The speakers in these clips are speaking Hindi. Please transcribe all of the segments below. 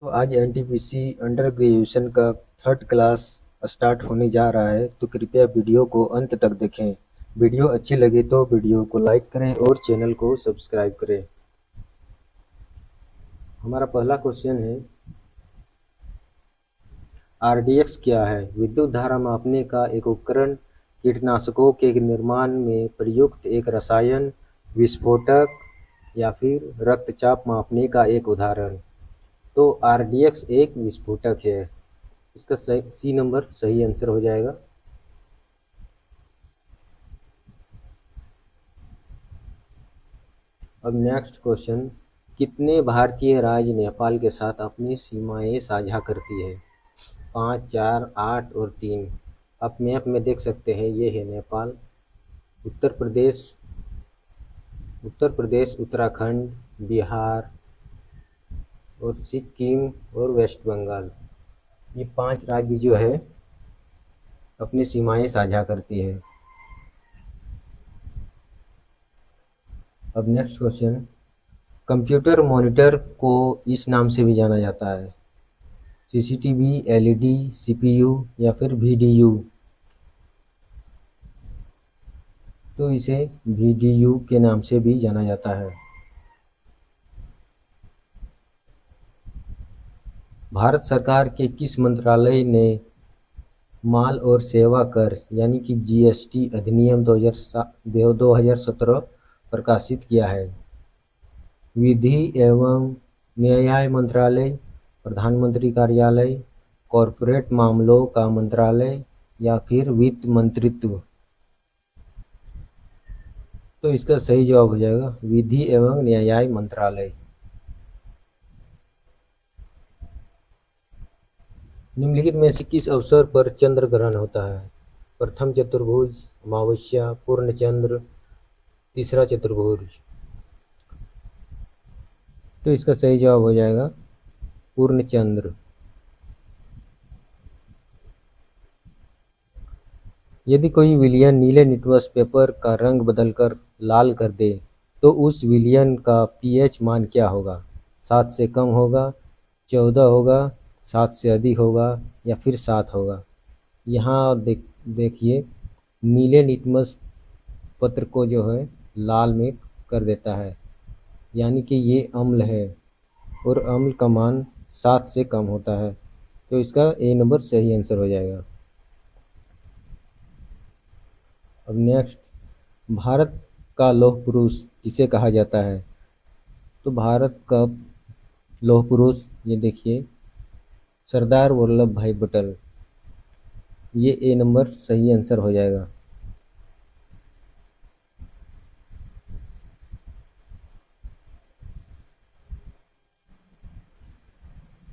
तो आज एनटीपीसी अंडर ग्रेजुएशन का थर्ड क्लास स्टार्ट होने जा रहा है, तो कृपया वीडियो को अंत तक देखें। वीडियो अच्छी लगे तो वीडियो को लाइक करें और चैनल को सब्सक्राइब करें। हमारा पहला क्वेश्चन है, आरडीएक्स क्या है? विद्युत धारा मापने का एक उपकरण, कीटनाशकों के निर्माण में प्रयुक्त एक रसायन, विस्फोटक या फिर रक्तचाप मापने का एक उदाहरण। तो आरडीएक्स एक विस्फोटक है। इसका सी नंबर सही आंसर हो जाएगा। अब नेक्स्ट क्वेश्चन, कितने भारतीय राज्य नेपाल के साथ अपनी सीमाएं साझा करती है? 5, 4, 8 और 3। आप मैप में देख सकते हैं, ये है नेपाल। उत्तर प्रदेश, उत्तराखंड, बिहार और सिक्किम और वेस्ट बंगाल, ये 5 राज्य जो है अपनी सीमाएं साझा करती है। अब नेक्स्ट क्वेश्चन, कंप्यूटर मॉनिटर को इस नाम से भी जाना जाता है, सीसीटीवी, एलईडी, सीपीयू या फिर वीडीयू। तो इसे वीडीयू के नाम से भी जाना जाता है। भारत सरकार के किस मंत्रालय ने माल और सेवा कर यानी कि जीएसटी अधिनियम 2017 प्रकाशित किया है? विधि एवं न्याय मंत्रालय, प्रधानमंत्री कार्यालय, कॉरपोरेट मामलों का मंत्रालय या फिर वित्त मंत्रित्व। तो इसका सही जवाब हो जाएगा विधि एवं न्याय मंत्रालय। निम्नलिखित में से किस अवसर पर चंद्र ग्रहण होता है? प्रथम चतुर्भुज, अमावस्या, पूर्ण चंद्र, तीसरा चतुर्भुज। तो इसका सही जवाब हो जाएगा पूर्ण चंद्र। यदि कोई विलयन नीले लिटमस पेपर का रंग बदलकर लाल कर दे तो उस विलयन का पीएच मान क्या होगा? 7 से कम होगा, 14 होगा, 7 से अधिक होगा या फिर 7 होगा। यहाँ देखिए, नीले लिटमस पत्र को जो है लाल में कर देता है, यानी कि ये अम्ल है और अम्ल का मान 7 से कम होता है। तो इसका ए नंबर सही आंसर हो जाएगा। अब नेक्स्ट, भारत का लौह पुरुष किसे कहा जाता है? तो भारत का लौह पुरुष, ये देखिए, सरदार वल्लभ भाई पटेल। ये ए नंबर सही आंसर हो जाएगा।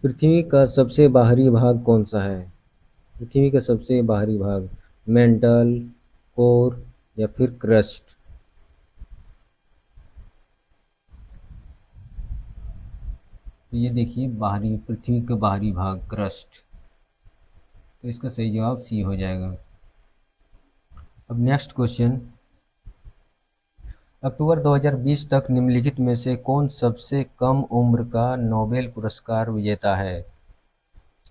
पृथ्वी का सबसे बाहरी भाग कौन सा है? पृथ्वी का सबसे बाहरी भाग मेंटल, कोर या फिर क्रस्ट। तो ये देखिए, बाहरी, पृथ्वी का बाहरी भाग क्रस्ट। तो इसका सही जवाब सी हो जाएगा। अब नेक्स्ट क्वेश्चन, अक्टूबर 2020 तक निम्नलिखित में से कौन सबसे कम उम्र का नोबेल पुरस्कार विजेता है?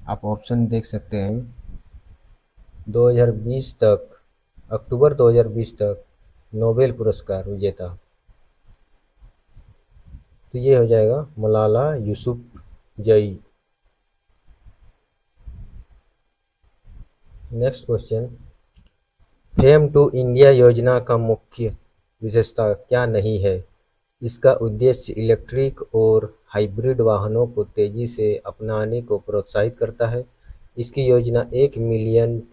आप ऑप्शन देख सकते हैं। 2020 तक, अक्टूबर 2020 तक नोबेल पुरस्कार विजेता, तो ये हो जाएगा Malala Yousafzai. Next question, fame to India योजना का मुख्य विशेषता क्या नहीं है? इसका उद्देश्य इलेक्ट्रिक और हाइब्रिड वाहनों को तेजी से अपनाने को प्रोत्साहित करता है। इसकी योजना 1 मिलियन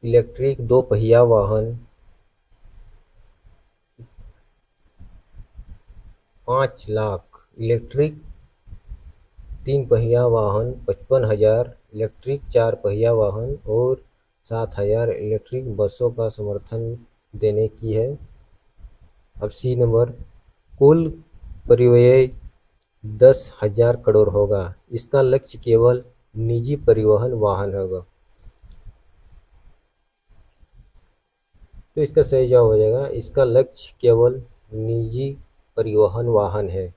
इलेक्ट्रिक 2 पहिया वाहन, 5 लाख इलेक्ट्रिक 3 पहिया वाहन, 55,000 इलेक्ट्रिक 4 पहिया वाहन और 7,000 इलेक्ट्रिक बसों का समर्थन देने की है। अब सी नंबर, कुल परिव्यय 10,000 करोड़ होगा। इसका लक्ष्य केवल निजी परिवहन वाहन होगा। तो इसका सही जवाब हो जाएगा, इसका लक्ष्य केवल निजी परिवहन वाहन है।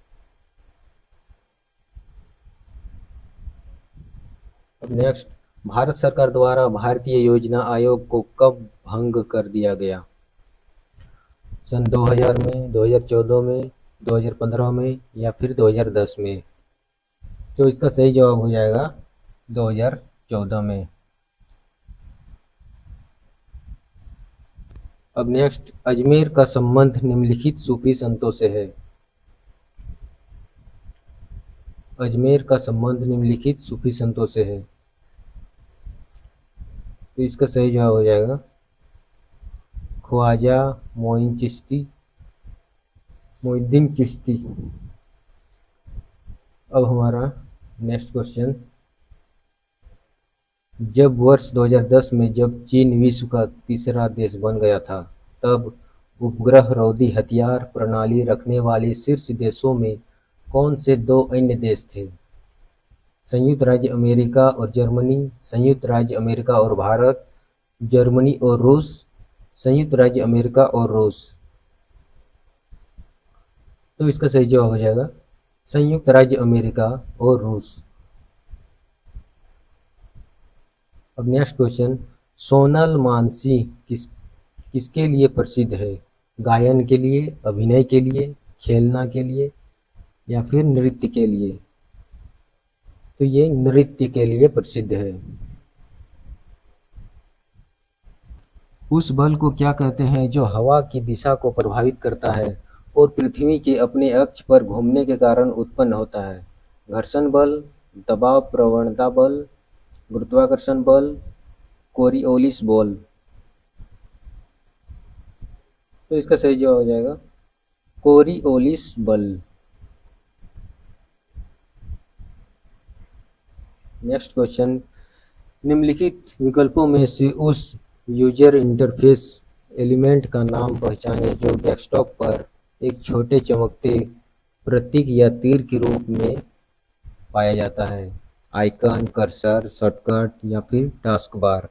अब नेक्स्ट, भारत सरकार द्वारा भारतीय योजना आयोग को कब भंग कर दिया गया? सन 2000 में, 2014 में, 2015 में या फिर 2010 में? तो इसका सही जवाब हो जाएगा 2014 में। अब नेक्स्ट, अजमेर का संबंध निम्नलिखित सूफी संतों से है। अजमेर का संबंध निम्नलिखित सूफी संतों से है। तो इसका सही जवाब हो जाएगा ख्वाजा मोइनुद्दीन चिश्ती। अब हमारा नेक्स्ट क्वेश्चन, जब वर्ष 2010 में जब चीन विश्व का तीसरा देश बन गया था, तब उपग्रह रोधी हथियार प्रणाली रखने वाले शीर्ष देशों में कौन से दो अन्य देश थे? संयुक्त राज्य अमेरिका और जर्मनी, संयुक्त राज्य अमेरिका और भारत, जर्मनी और रूस, संयुक्त राज्य अमेरिका और रूस। तो इसका सही जवाब हो जाएगा संयुक्त राज्य अमेरिका और रूस। अब नेक्स्ट क्वेश्चन, सोनल मानसिंह किसके लिए प्रसिद्ध है? गायन के लिए, अभिनय के लिए, खेलना के लिए या फिर नृत्य के लिए? तो ये नृत्य के लिए प्रसिद्ध है। उस बल को क्या कहते हैं जो हवा की दिशा को प्रभावित करता है और पृथ्वी के अपने अक्ष पर घूमने के कारण उत्पन्न होता है? घर्षण बल, दबाव प्रवणता बल, गुरुत्वाकर्षण बल, कोरियोलिस बल। तो इसका सही जवाब हो जाएगा कोरियोलिस बल। नेक्स्ट क्वेश्चन, निम्नलिखित विकल्पों में से उस यूजर इंटरफेस एलिमेंट का नाम पहचानें जो डेस्कटॉप पर एक छोटे चमकते प्रतीक या तीर के रूप में पाया जाता है? आइकन, कर्सर, शॉर्टकट या फिर टास्क बार?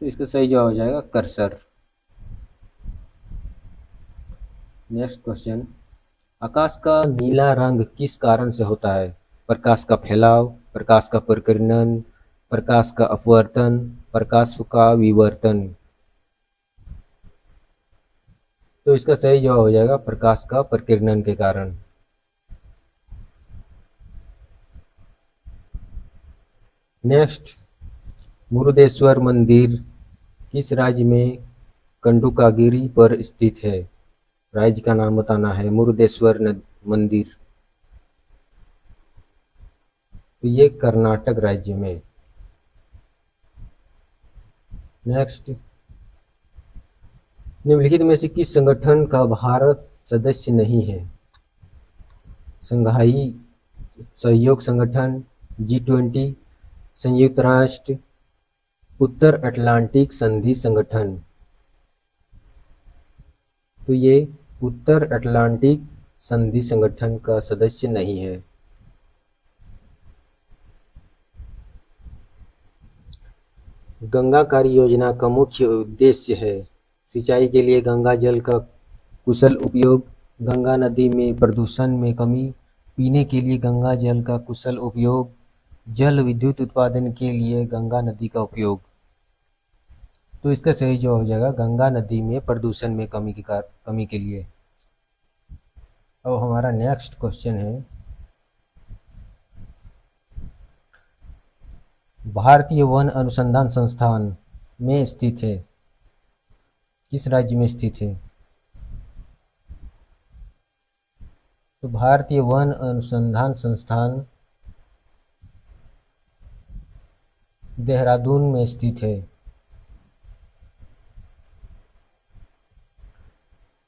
तो इसका सही जवाब हो जाएगा कर्सर। नेक्स्ट क्वेश्चन, आकाश का नीला रंग किस कारण से होता है? प्रकाश का फैलाव, प्रकाश का प्रकीर्णन, प्रकाश का अपवर्तन, प्रकाश का विवर्तन? तो इसका सही जवाब हो जाएगा प्रकाश का प्रकीर्णन के कारण। नेक्स्ट, मुरुदेश्वर मंदिर किस राज्य में कंडुकागिरी पर स्थित है? राज्य का नाम बताना है। मुरुदेश्वर मंदिर, तो ये कर्नाटक राज्य में। नेक्स्ट, निम्नलिखित में से किस संगठन का भारत सदस्य नहीं है? संघाई सहयोग संगठन, G20, संयुक्त राष्ट्र, उत्तर अटलांटिक संधि संगठन? तो ये उत्तर अटलांटिक संधि संगठन का सदस्य नहीं है। गंगा कार्य योजना का मुख्य उद्देश्य है सिंचाई के लिए गंगा जल का कुशल उपयोग, गंगा नदी में प्रदूषण में कमी, पीने के लिए गंगा जल का कुशल उपयोग, जल विद्युत उत्पादन के लिए गंगा नदी का उपयोग। तो इसका सही जवाब हो जाएगा गंगा नदी में प्रदूषण में कमी के लिए। अब हमारा नेक्स्ट क्वेश्चन है, भारतीय वन अनुसंधान संस्थान में स्थित है, किस राज्य में स्थित है? तो भारतीय वन अनुसंधान संस्थान देहरादून में स्थित है।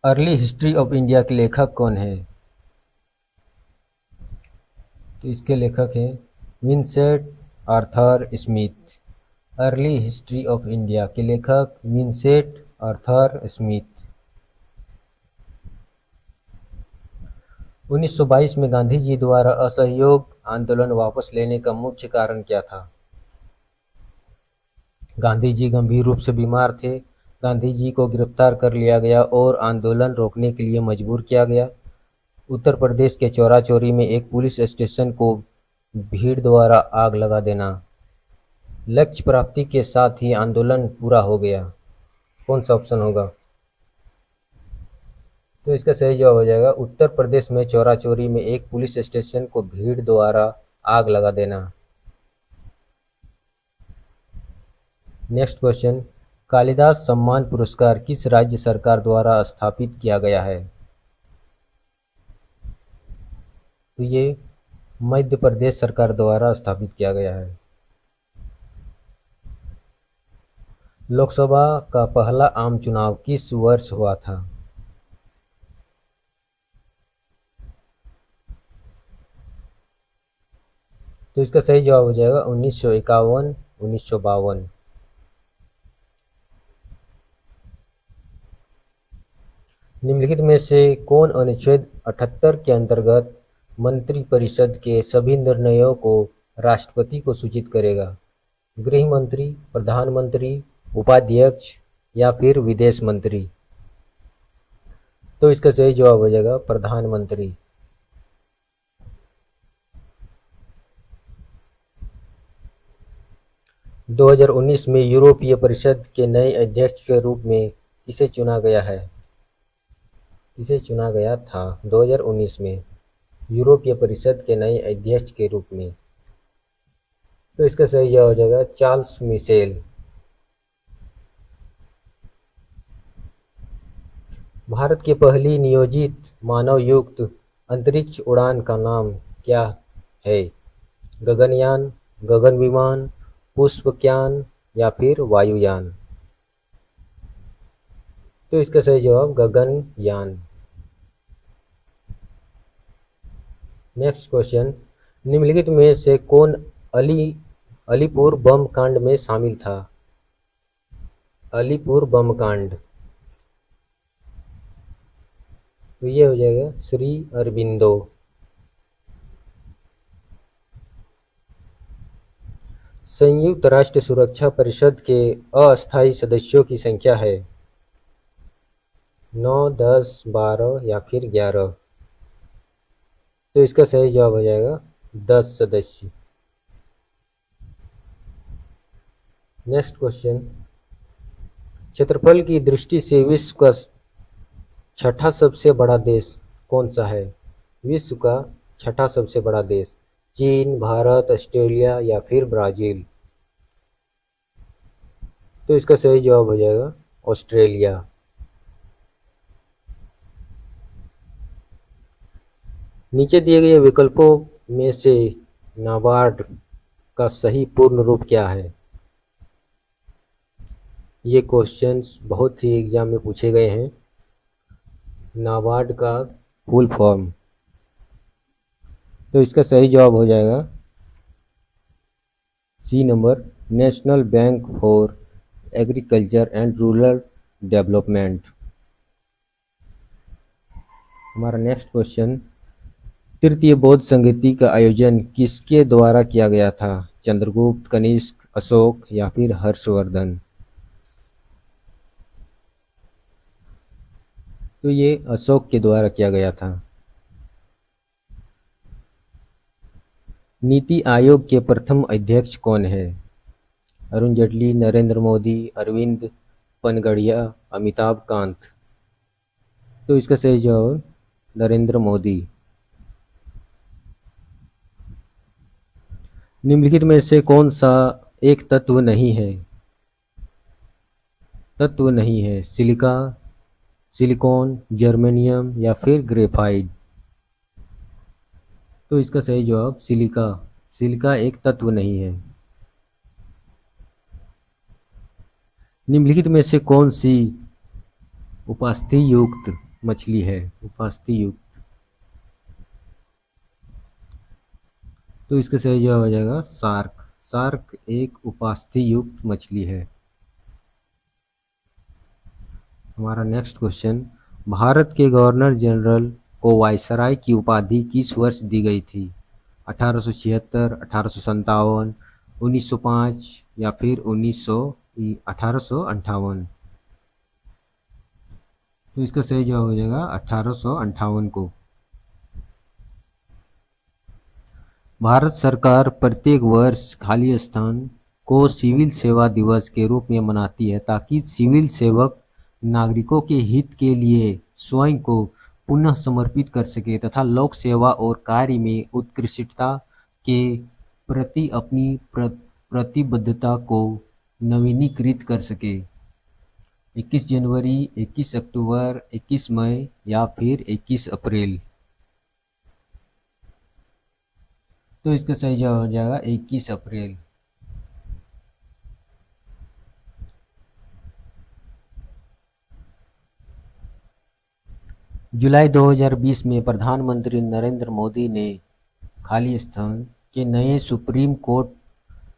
अर्ली हिस्ट्री ऑफ इंडिया के लेखक कौन है? तो इसके लेखक है Vincent Arthur Smith. Early history of India के लेखक विंसेंट आर्थर स्मिथ। 1922 में गांधी जी द्वारा असहयोग आंदोलन वापस लेने का मुख्य कारण क्या था? गांधी जी गंभीर रूप से बीमार थे, गांधी जी को गिरफ्तार कर लिया गया और आंदोलन रोकने के लिए मजबूर किया गया, उत्तर प्रदेश के चौरा चौरी में एक पुलिस स्टेशन को भीड़ द्वारा आग लगा देना। लक्ष्य प्राप्ति के साथ ही आंदोलन पूरा हो गया। कौन सा ऑप्शन होगा? तो इसका सही जवाब हो जाएगा उत्तर प्रदेश में चौरा चौरी में एक पुलिस स्टेशन को भीड़ द्वारा आग लगा देना। नेक्स्ट क्वेश्चन, कालिदास सम्मान पुरस्कार किस राज्य सरकार द्वारा स्थापित किया गया है? तो ये मध्य प्रदेश सरकार द्वारा स्थापित किया गया है। लोकसभा का पहला आम चुनाव किस वर्ष हुआ था? तो इसका सही जवाब हो जाएगा 1951, 1952। निम्नलिखित में से कौन अनुच्छेद 78 के अंतर्गत मंत्रिपरिषद के सभी निर्णयों को राष्ट्रपति को सूचित करेगा? गृह मंत्री, प्रधानमंत्री, उपाध्यक्ष या फिर विदेश मंत्री? तो इसका सही जवाब हो जाएगा प्रधानमंत्री। - 2019 में यूरोपीय परिषद के नए अध्यक्ष के रूप में किसे चुना गया है? किसे चुना गया था 2019 में यूरोपीय परिषद के नए अध्यक्ष के रूप में? तो इसका सही जवाब हो जाएगा चार्ल्स मिशेल। भारत की पहली नियोजित मानव युक्त अंतरिक्ष उड़ान का नाम क्या है? गगनयान, गगन विमान, पुष्पयान या फिर वायुयान? तो इसका सही जवाब गगनयान। नेक्स्ट क्वेश्चन, निम्नलिखित में से कौन अलीपुर बम कांड में शामिल था? अलीपुर बम कांड। तो ये हो जाएगा श्री अरबिंदो। संयुक्त राष्ट्र सुरक्षा परिषद के अस्थायी सदस्यों की संख्या है 9, 10, 12 या फिर 11? तो इसका सही जवाब हो जाएगा 10 सदस्य। नेक्स्ट क्वेश्चन, क्षेत्रफल की दृष्टि से विश्व का छठा सबसे बड़ा देश कौन सा है? विश्व का छठा सबसे बड़ा देश चीन, भारत, ऑस्ट्रेलिया या फिर ब्राजील? तो इसका सही जवाब हो जाएगा ऑस्ट्रेलिया। नीचे दिए गए विकल्पों में से नाबार्ड का सही पूर्ण रूप क्या है? ये क्वेश्चंस बहुत ही एग्जाम में पूछे गए हैं। नाबार्ड का फुल फॉर्म, तो इसका सही जवाब हो जाएगा C number, national bank for agriculture and rural development. हमारा नेक्स्ट क्वेश्चन, तृतीय बौद्ध संगीति का आयोजन किसके द्वारा किया गया था? चंद्रगुप्त, कनिष्क, अशोक या फिर हर्षवर्धन? तो ये अशोक के द्वारा किया गया था। नीति आयोग के प्रथम अध्यक्ष कौन है? अरुण जेटली, नरेंद्र मोदी, अरविंद पनगड़िया, अमिताभ कांत? तो इसका सही जवाब नरेंद्र मोदी। निम्नलिखित में से कौन सा एक तत्व नहीं है? तत्व नहीं है सिलिका, सिलिकॉन, जर्मेनियम या फिर ग्रेफाइट? तो इसका सही जवाब सिलिका। सिलिका एक तत्व नहीं है। निम्नलिखित में से कौन सी उपास्थि युक्त मछली है? उपास्थि युक्त। तो इसका सही जवाब हो जाएगा शार्क। शार्क एक उपास्थि युक्त मछली है। हमारा नेक्स्ट क्वेश्चन, भारत के गवर्नर जनरल को वायसराय की उपाधि किस वर्ष दी गई थी? 1876, 1857, 1905 या फिर 1858? तो इसका सही जवाब हो जाएगा 1858 को। भारत सरकार प्रत्येक वर्ष खाली स्थान को सिविल सेवा दिवस के रूप में मनाती है ताकि सिविल सेवक नागरिकों के हित के लिए स्वयं को पुनः समर्पित कर सके तथा लोक सेवा और कार्य में उत्कृष्टता के प्रति अपनी प्रतिबद्धता को नवीनीकृत कर सके। 21 जनवरी, 21 अक्टूबर, 21 मई या फिर 21 अप्रैल। तो इसका सही जवाब हो जाएगा 21 अप्रैल। जुलाई 2020 में प्रधानमंत्री नरेंद्र मोदी ने खालिस्तान के नए सुप्रीम कोर्ट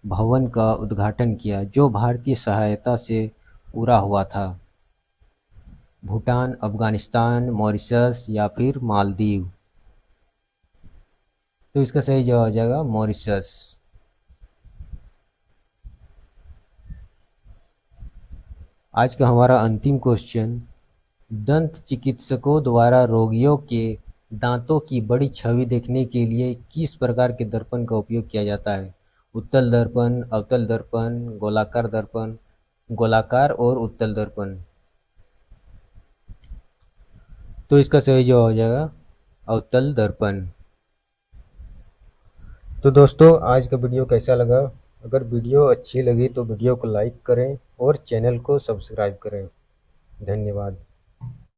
भवन का उद्घाटन किया जो भारतीय सहायता से पूरा हुआ था। भूटान, अफगानिस्तान, मॉरिशस या फिर मालदीव। तो इसका सही जवाब हो जाएगा मॉरिशस। आज का हमारा अंतिम क्वेश्चन, दंत चिकित्सकों द्वारा रोगियों के दांतों की बड़ी छवि देखने के लिए किस प्रकार के दर्पण का उपयोग किया जाता है? उत्तल दर्पण, अवतल दर्पण, गोलाकार दर्पण, गोलाकार और उत्तल दर्पण। तो इसका सही जवाब हो जाएगा अवतल दर्पण। तो दोस्तों, आज का वीडियो कैसा लगा? अगर वीडियो अच्छी लगी तो वीडियो को लाइक करें और चैनल को सब्सक्राइब करें। धन्यवाद।